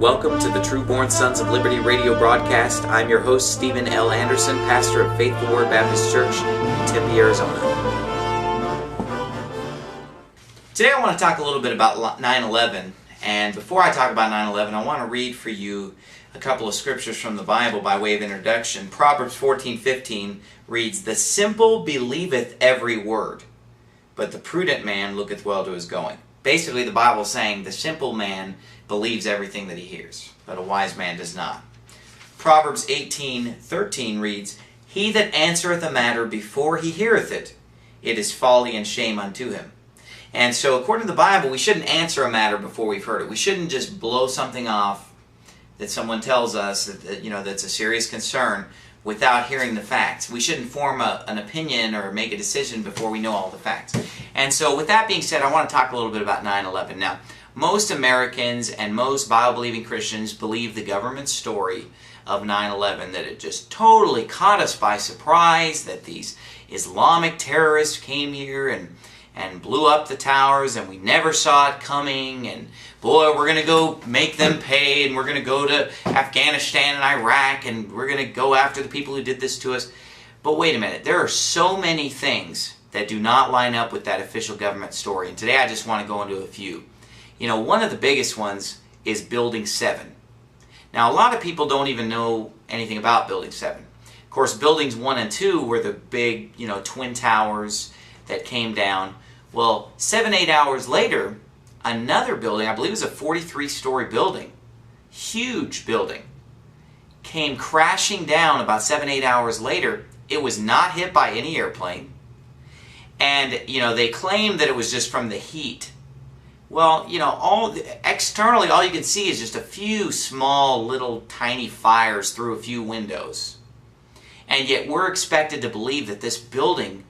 Welcome to the True Born Sons of Liberty radio broadcast. I'm your host, Stephen L. Anderson, pastor of Faithful Word Baptist Church in Tempe, Arizona. Today I want to talk a little bit about 9/11, and before I talk about 9/11, I want to read for you a couple of scriptures from the Bible by way of introduction. Proverbs 14:15 reads, "The simple believeth every word, but the prudent man looketh well to his going." Basically, the Bible is saying the simple man believes everything that he hears, but a wise man does not. Proverbs 18:13 reads, "He that answereth a matter before he heareth it, it is folly and shame unto him." And so according to the Bible, we shouldn't answer a matter before we've heard it. We shouldn't just blow something off that someone tells us that's a serious concern without hearing the facts. We shouldn't form an opinion or make a decision before we know all the facts. And so with that being said, I want to talk a little bit about 9/11. Now, most Americans and most Bible-believing Christians believe the government story of 9/11, that it just totally caught us by surprise, that these Islamic terrorists came here and blew up the towers, and we never saw it coming, and boy, we're going to go make them pay, and we're going to go to Afghanistan and Iraq, and we're going to go after the people who did this to us. But wait a minute, there are so many things that do not line up with that official government story, and today I just want to go into a few. One of the biggest ones is Building 7. Now, a lot of people don't even know anything about Building 7. Of course, Buildings 1 and 2 were the big, twin towers that came down. Well, 7-8 hours later, another building, I believe it was a 43-story building, huge building, came crashing down about 7-8 hours later. It was not hit by any airplane. And, they claimed that it was just from the heat. Well, externally, all you can see is just a few small, little, tiny fires through a few windows. And yet we're expected to believe that this building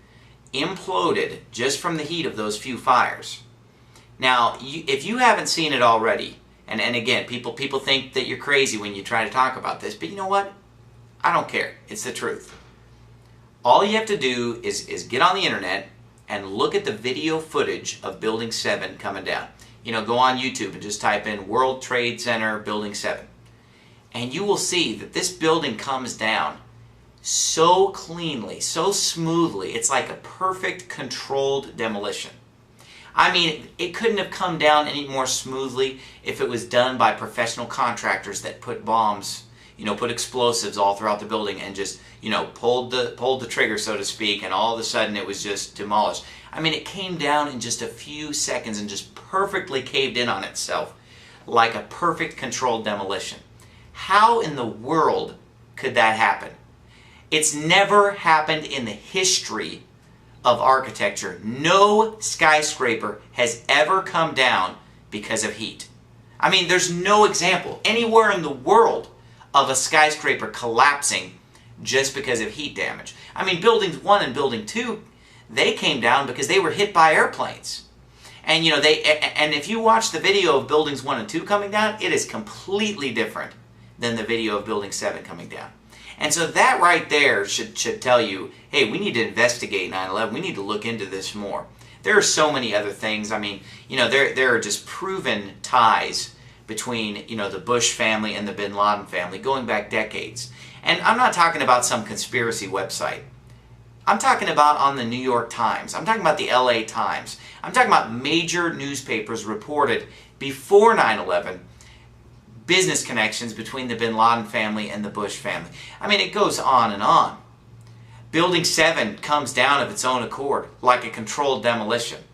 imploded just from the heat of those few fires. Now, if you haven't seen it already, and again, people think that you're crazy when you try to talk about this, but you know what? I don't care. It's the truth. All you have to do is get on the internet and look at the video footage of Building 7 coming down. Go on YouTube and just type in World Trade Center Building 7. And you will see that this building comes down so cleanly, so smoothly. It's like a perfect controlled demolition. I mean, it couldn't have come down any more smoothly if it was done by professional contractors that put bombs, put explosives all throughout the building and just, pulled the trigger, so to speak, and all of a sudden it was just demolished. I mean, it came down in just a few seconds and just perfectly caved in on itself like a perfect controlled demolition. How in the world could that happen? It's never happened in the history of architecture. No skyscraper has ever come down because of heat. I mean, there's no example anywhere in the world of a skyscraper collapsing just because of heat damage. I mean, Buildings 1 and Building 2, they came down because they were hit by airplanes. And and if you watch the video of Buildings 1 and 2 coming down, it is completely different than the video of Building 7 coming down. And so that right there should tell you, hey, we need to investigate 9/11. We need to look into this more. There are so many other things. I mean, there are just proven ties between, the Bush family and the Bin Laden family going back decades. And I'm not talking about some conspiracy website. I'm talking about on the New York Times. I'm talking about the LA Times. I'm talking about major newspapers reported before 9/11 business connections between the Bin Laden family and the Bush family. I mean, it goes on and on. Building 7 comes down of its own accord, like a controlled demolition.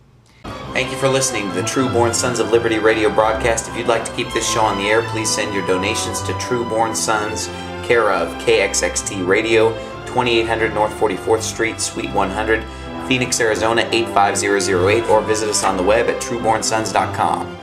Thank you for listening to the True Born Sons of Liberty radio broadcast. If you'd like to keep this show on the air, please send your donations to True Born Sons, care of KXXT Radio, 2800 North 44th Street, Suite 100, Phoenix, Arizona 85008, or visit us on the web at truebornsons.com.